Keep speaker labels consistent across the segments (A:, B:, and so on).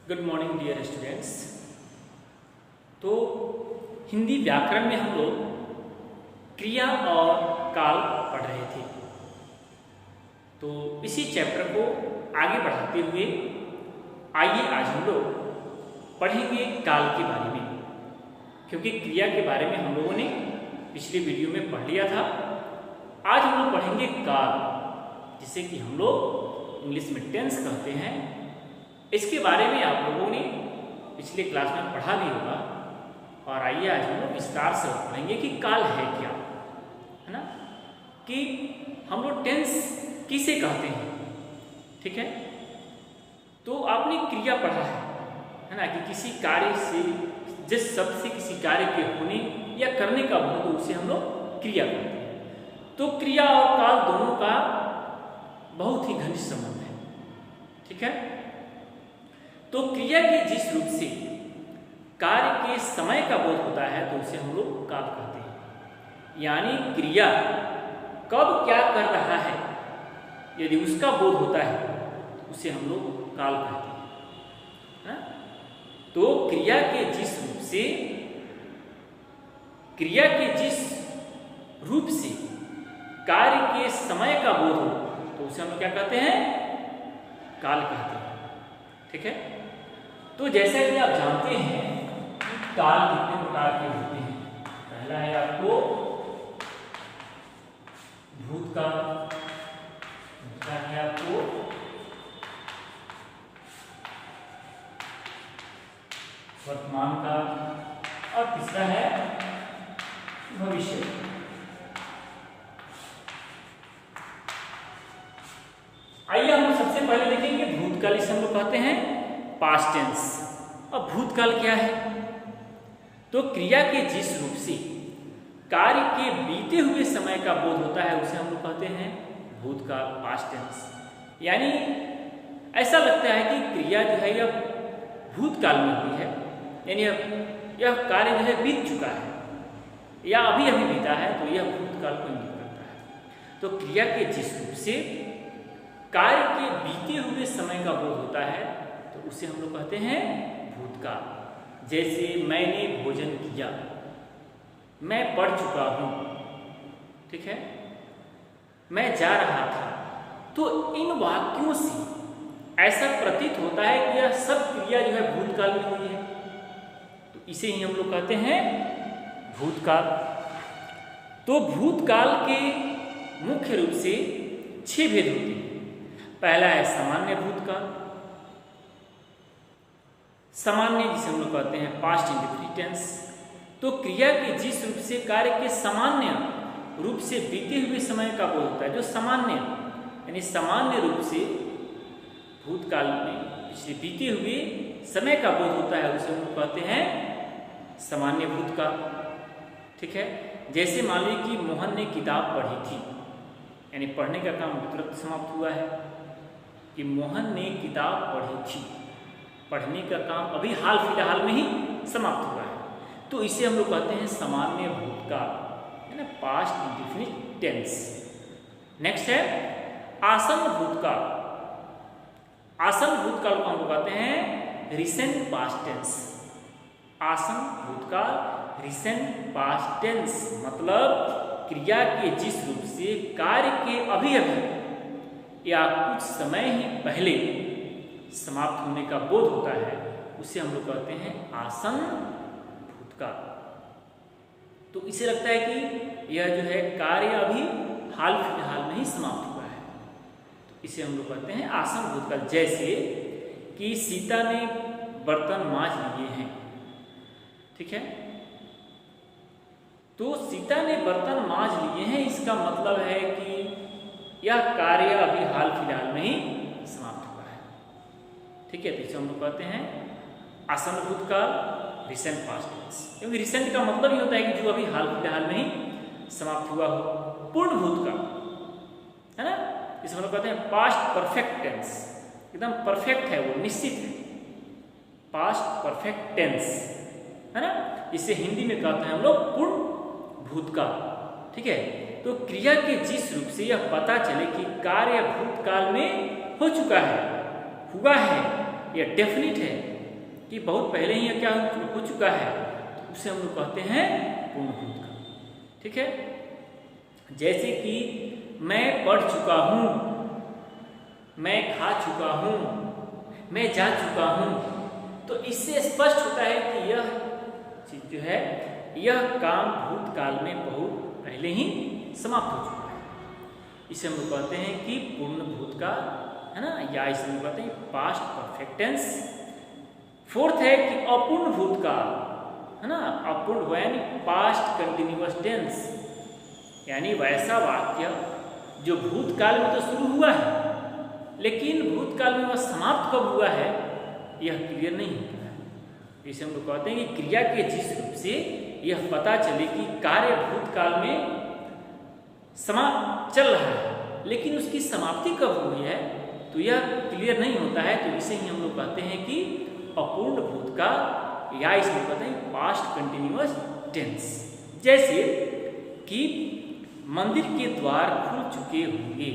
A: Good morning dear students. तो हिंदी व्याकरण में हम लोग क्रिया और काल पढ़ रहे थे। तो इसी चैप्टर को आगे बढ़ाते हुए आइए आज हम लोग पढ़ेंगे काल के बारे में, क्योंकि क्रिया के बारे में हम लोगों ने पिछले वीडियो में पढ़ लिया था। आज हम लोग पढ़ेंगे काल, जिसे कि हम लोग इंग्लिश में टेंस कहते हैं। इसके बारे में आप लोगों ने पिछले क्लास में पढ़ा भी होगा, और आइए आज हम लोग विस्तार से पढ़ेंगे कि काल है क्या, है ना, कि हम लोग टेंस किसे कहते हैं। ठीक है, तो आपने क्रिया पढ़ा है ना, कि किसी कार्य से, जिस शब्द से किसी कार्य के होने या करने का हो तो उसे हम लोग क्रिया कहते हैं। तो क्रिया और काल दोनों का बहुत ही घनिष्ठ संबंध है। ठीक है, तो क्रिया के जिस रूप से कार्य के समय का बोध होता है तो उसे हम लोग काल कहते हैं। यानी क्रिया कब क्या कर रहा है, यदि उसका बोध होता है तो उसे हम लोग काल कहते हैं, है? तो क्रिया के जिस रूप से कार्य के समय का बोध हो तो उसे हम क्या कहते हैं, काल कहते हैं। ठीक है, तो जैसा कि आप जानते हैं कि काल कितने प्रकार के होते हैं। पहला है आपको भूतकाल, दूसरा है आपको वर्तमान काल, और तीसरा है भविष्य। आइए हम सबसे पहले देखेंगे भूतकाल। इसे हम लोग कहते हैं पास्ट टेंस। अब भूतकाल क्या है? तो क्रिया के जिस रूप से कार्य के बीते हुए समय का बोध होता है उसे हम लोग कहते हैं भूतकाल, पास्ट टेंस। यानी ऐसा लगता है कि क्रिया जो है यह भूतकाल में हुई है, यानी यह कार्य जो है बीत चुका है या अभी अभी बीता है, तो यह भूतकाल को इंगित करता है। तो क्रिया के जिस रूप से कार्य के बीते हुए समय का बोध होता है तो उसे हम लोग कहते हैं भूतकाल। जैसे मैंने भोजन किया, मैं पढ़ चुका हूं, ठीक है, मैं जा रहा था। तो इन वाक्यों से ऐसा प्रतीत होता है कि यह सब क्रिया जो है भूतकाल में हुई है, तो इसे ही हम लोग कहते हैं भूतकाल। तो भूतकाल के मुख्य रूप से 6 भेद होते हैं। पहला है सामान्य भूतकाल। सामान्य जिसे हम लोग कहते हैं पास्ट इंडेफिनिट टेंस। तो क्रिया के जिस रूप से कार्य के सामान्य रूप से बीते हुए समय का बोध होता है, जो सामान्य यानी सामान्य रूप से भूतकाल में पिछले बीते हुए समय का बोध होता है, उसे हम लोग कहते हैं सामान्य भूतकाल। ठीक है, जैसे मान लीजिए कि मोहन ने किताब पढ़ी थी, यानी पढ़ने का काम तुरंत समाप्त हुआ है कि मोहन ने किताब पढ़ी थी, पढ़ने का काम अभी हाल फिलहाल में ही समाप्त हुआ है, तो इसे हम लोग कहते हैं सामान्य भूतकाल, है ना, पास्ट इंडेफिनिट टेंस। नेक्स्ट है आसन्न भूतकाल। आसन्न भूतकाल को हम लोग कहते हैं रिसेंट पास्ट टेंस। आसन्न भूतकाल रिसेंट पास्ट टेंस मतलब क्रिया के जिस रूप से कार्य के अभी अभी या कुछ समय ही पहले समाप्त होने का बोध होता है, उसे हम लोग कहते हैं आसन्न भूतकाल। तो इसे लगता है कि यह जो है कार्य अभी हाल फिलहाल में ही समाप्त हुआ है, तो इसे हम लोग कहते हैं आसन्न भूतकाल। जैसे कि सीता ने बर्तन मांज लिए हैं, ठीक है, तो सीता ने बर्तन मांज लिए हैं, इसका मतलब है कि यह कार्य अभी हाल फिलहाल में ही समाप्त हुआ है। ठीक है, तो इसे हम लोग कहते हैं आसन्न भूतकाल, रिसेंट पास्ट टेंस। क्योंकि रिसेंट का मतलब ये होता है कि जो अभी हाल फिलहाल में ही समाप्त हुआ हो। पूर्ण भूतकाल, है ना, इसे हम लोग कहते हैं पास्ट परफेक्ट टेंस। एकदम परफेक्ट है, वो निश्चित है, पास्ट परफेक्ट टेंस, है ना। इसे हिंदी में कहते हैं हम लोग पूर्ण भूतकाल। ठीक है, तो क्रिया के जिस रूप से यह पता चले कि कार्य भूतकाल में हो चुका है, हुआ है, यह डेफिनिट है, कि बहुत पहले ही यह क्या हो चुका है, तो उसे हम लोग कहते हैं पूर्ण भूतकाल। ठीक है, जैसे कि मैं पढ़ चुका हूँ, मैं खा चुका हूँ, मैं जा चुका हूँ, तो इससे स्पष्ट होता है कि यह चीज जो है, यह काम भूतकाल में बहुत पहले ही समाप्त हो चुका है। इसे हम लोग कहते हैं कि पूर्ण भूतकाल, है ना, या इसे हम कहते हैं पास्ट परफेक्ट टेंस। फोर्थ है कि अपूर्ण भूतकाल, है ना, अपूर्ण यानी पास्ट कंटिन्यूअस टेंस, यानी वैसा वाक्य जो भूतकाल में तो शुरू हुआ है लेकिन भूतकाल में वह समाप्त कब हुआ है यह क्लियर नहीं होता है। इसे हम लोग कहते हैं कि क्रिया के जिस रूप से यह पता चले कि कार्य भूतकाल में समाप्त चल रहा है लेकिन उसकी समाप्ति कब हुई है तो यह क्लियर नहीं होता है, तो इसे ही हम लोग कहते हैं कि अपूर्ण भूतकाल, या इसमें कहते हैं पास्ट कंटिन्यूअस टेंस। जैसे कि मंदिर के द्वार खुल चुके होंगे,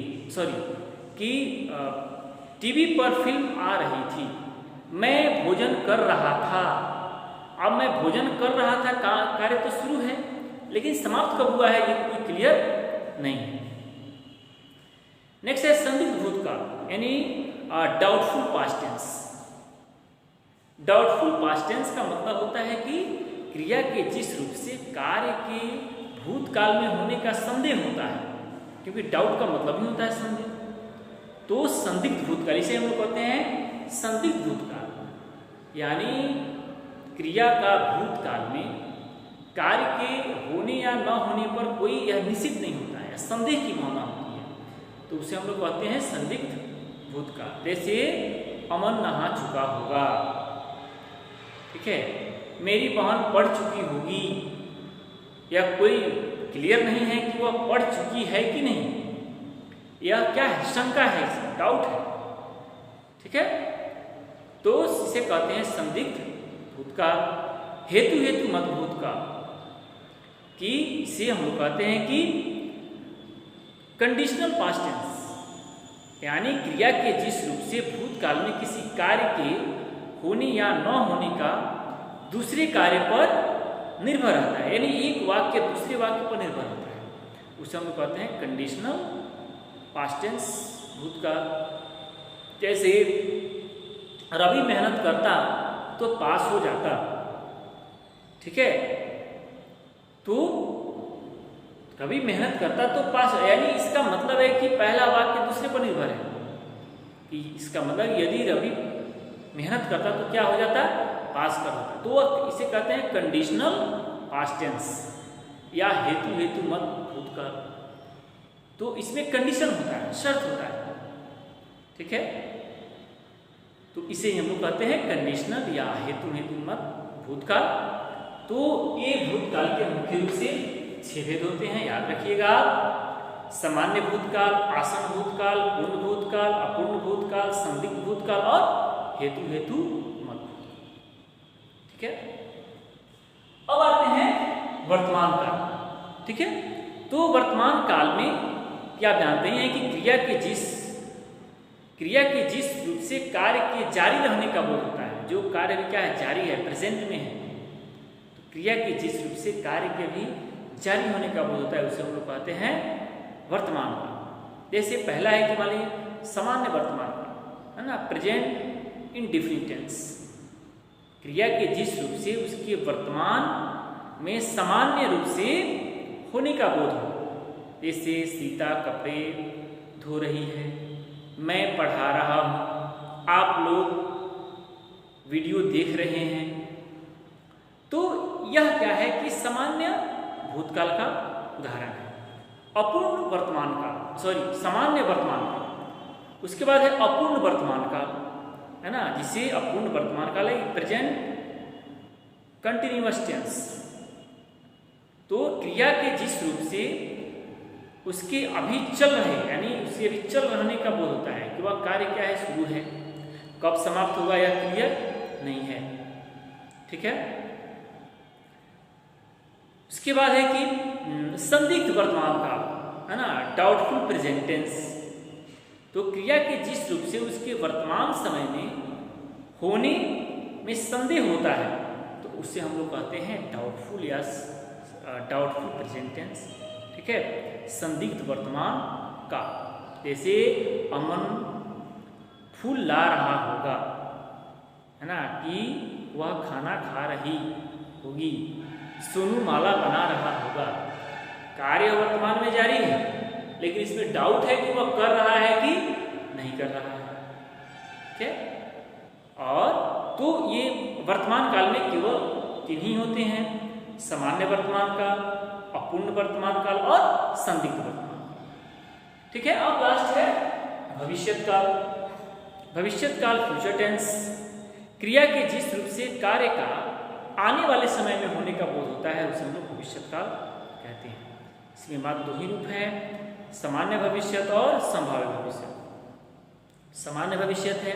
A: कि टीवी पर फिल्म आ रही थी, मैं भोजन कर रहा था। अब मैं भोजन कर रहा था कार्य तो शुरू है लेकिन समाप्त कब हुआ है ये कोई क्लियर नहीं है। नेक्स्ट है संदिग्ध भूतकाल, यानी doubtful past tense. Doubtful past tense का मतलब होता है कि क्रिया के जिस रूप से कार्य के भूतकाल में होने का संदेह होता है, क्योंकि डाउट का मतलब ही होता है संदेह, तो संदिग्ध भूतकाल, इसे हम लोग कहते हैं संदिग्ध भूतकाल, यानी क्रिया का भूतकाल में कार्य के होने या न होने पर कोई यह निश्चित नहीं होता है, संदेह की भावना होती है, तो उसे हम लोग कहते हैं संदिग्ध भूतकाल। जैसे अमन नहा चुका होगा, ठीक है, मेरी बहन पढ़ चुकी होगी, या कोई क्लियर नहीं है कि वह पढ़ चुकी है कि नहीं, यह क्या है, शंका है, डाउट है। ठीक है, तो इसे कहते हैं संदिग्ध भूतकाल। हेतु मत भूतकाल, कि इसे हम लोग कहते हैं कि कंडीशनल पास्ट टेंस, यानी क्रिया के जिस रूप से भूतकाल में किसी कार्य के होने या न होने का दूसरे कार्य पर निर्भर रहता है, यानी एक वाक्य दूसरे वाक्य पर निर्भर रहता है, उसे हम लोग कहते हैं कंडीशनल पास्ट टेंस भूतकाल। जैसे रवि मेहनत करता तो पास हो जाता, ठीक है, तो रवि मेहनत करता तो पास, यानी इसका मतलब है कि पहला वाक्य दूसरे पर निर्भर है, कि इसका मतलब यदि रवि मेहनत करता तो क्या हो जाता, पास कर होता, तो इसे कहते हैं कंडीशनल पास्ट टेंस या हेतु मत भूतकाल। तो इसमें कंडीशन होता है, शर्त होता है, ठीक है, तो इसे हम लोग कहते हैं कंडीशनल या हेतु मत भूतकाल। तो ये भूतकाल के मुख्य रूप से 6 भेद होते हैं, याद रखिएगा आप। सामान्य भूतकाल, आसन भूतकाल, पूर्ण भूतकाल, अपूर्ण भूतकाल, संदिग्ध भूतकाल और हेतु मत भूतकाल। ठीक है, अब आते हैं वर्तमान काल। ठीक है, तो वर्तमान काल में क्या जानते हैं कि क्रिया के जिस रूप से कार्य के जारी रहने का बोध होता है, जो कार्य क्या है, जारी है, प्रेजेंट में है, तो क्रिया के जिस रूप से कार्य के भी जारी होने का बोध होता है उसे हम लोग कहते हैं वर्तमान काल। जैसे पहला है कि मान लीजिए सामान्य वर्तमान काल, है ना, प्रेजेंट इंडेफिनिट टेंस, क्रिया के जिस रूप से उसके वर्तमान में सामान्य रूप से होने का बोध हो। जैसे सीता कपड़े धो रही है, मैं पढ़ा रहा हूँ, आप लोग वीडियो देख रहे हैं, तो यह क्या है कि सामान्य भूतकाल का उदाहरण है। अपूर्ण वर्तमान काल, सामान्य वर्तमान काल, उसके बाद है अपूर्ण वर्तमान काल, है ना, जिसे अपूर्ण वर्तमान काल है प्रेजेंट कंटिन्यूअस टेंस। तो क्रिया के जिस रूप से उसके अभी चल रहे, यानी उसके अभी चल रहने का बोध होता है कि वह कार्य क्या है, शुरू है, कब समाप्त होगा यह क्लियर नहीं है। ठीक है, उसके बाद है कि संदिग्ध वर्तमान काल, है ना, डाउटफुल प्रेजेंट टेंस। तो क्रिया के जिस रूप से उसके वर्तमान समय में होने में संदेह होता है तो उसे हम लोग कहते हैं डाउटफुल या डाउटफुल प्रेजेंट टेंस। ठीक है, संदिग्ध वर्तमान काल। जैसे अमन फूल ला रहा होगा, है ना, कि वह खाना खा रही होगी, सोनू माला बना रहा होगा। कार्य वर्तमान में जारी है लेकिन इसमें डाउट है कि वह कर रहा है कि नहीं कर रहा है। ठीक है, और तो ये वर्तमान काल में केवल तीन ही होते हैं, सामान्य वर्तमान काल, अपूर्ण वर्तमान काल और संदिग्ध वर्तमान काल। ठीक है, अब लास्ट है भविष्यत काल। भविष्यत काल फ्यूचर टेंस, क्रिया के जिस रूप से कार्य का आने वाले समय में होने का बोध होता है उसे हम लोग भविष्यत काल कहते हैं। इसमें मात्र दो ही रूप है, सामान्य भविष्यत और संभाव्य भविष्यत। सामान्य भविष्यत है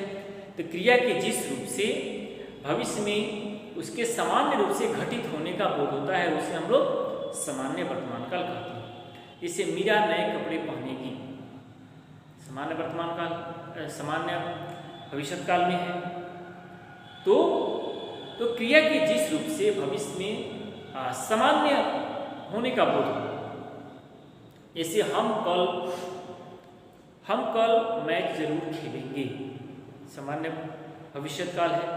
A: तो क्रिया के जिस रूप से भविष्य में उसके सामान्य रूप से घटित होने का बोध होता है उसे हम लोग सामान्य वर्तमान काल कहते हैं। जैसे मीरा नए कपड़े पहनेगी, सामान्य वर्तमान काल, सामान्य भविष्यत काल में है। तो क्रिया के जिस रूप से भविष्य में सामान्य होने का बोध हो, जैसे हम कल मैच जरूर खेलेंगे, सामान्य भविष्यत काल है।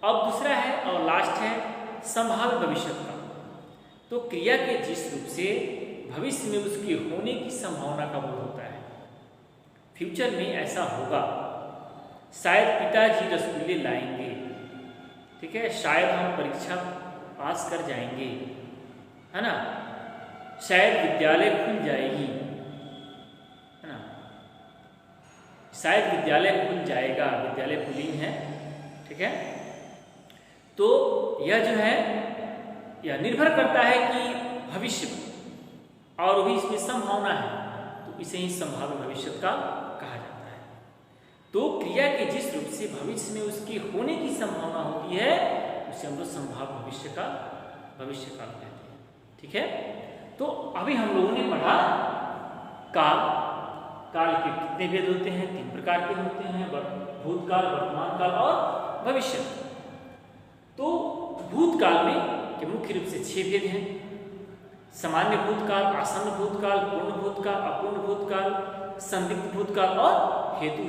A: अब दूसरा है और लास्ट है संभाव्य भविष्यत काल। तो क्रिया के जिस रूप से भविष्य में उसके होने की संभावना का बोध होता है। फ्यूचर में ऐसा होगा, शायद पिताजी रसगुल्ले लाएंगे। ठीक है, शायद हम परीक्षा पास कर जाएंगे, है ना, शायद विद्यालय खुल जाएगी, है ना, शायद विद्यालय खुल जाएगा, विद्यालय पुलिंग है। ठीक है, तो यह जो है यह निर्भर करता है कि भविष्य और भी इसमें संभावना है तो इसे ही संभाव्य भविष्यत काल कहा जाता है। तो क्रिया के जिस रूप से भविष्य में उसकी होने की संभावना होती है उसे हम लोग संभाव्य भविष्य काल कहते हैं। ठीक है, तो अभी हम लोगों ने पढ़ा काल के कितने भेद होते हैं, 3 प्रकार के होते हैं, भूतकाल, वर्तमान काल और भविष्य। तो भूतकाल में के मुख्य रूप से 6 भेद हैं, सामान्य भूतकाल, आसन्न भूतकाल, पूर्ण भूतकाल, अपूर्ण भूतकाल, संदिग्ध भूतकाल और हेतु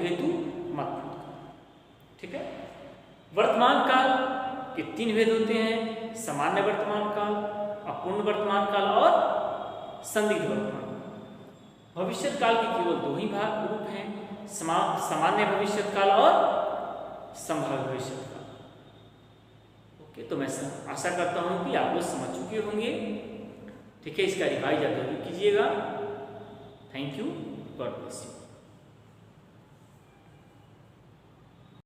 A: मत भूतकाल। ठीक है, वर्तमान काल के 3 भेद होते हैं, सामान्य वर्तमान काल, अपूर्ण वर्तमान काल और संदिग्ध वर्तमान काल। भविष्यत काल के केवल 2 ही रूप हैं, सामान्य भविष्यत काल और संभाव्य भविष्यत काल। ओके, तो मैं आशा करता हूं कि आप लोग समझ चुके होंगे। ठीक है, इसका रिवाइज जरूर कीजिएगा। Thank you, God bless you.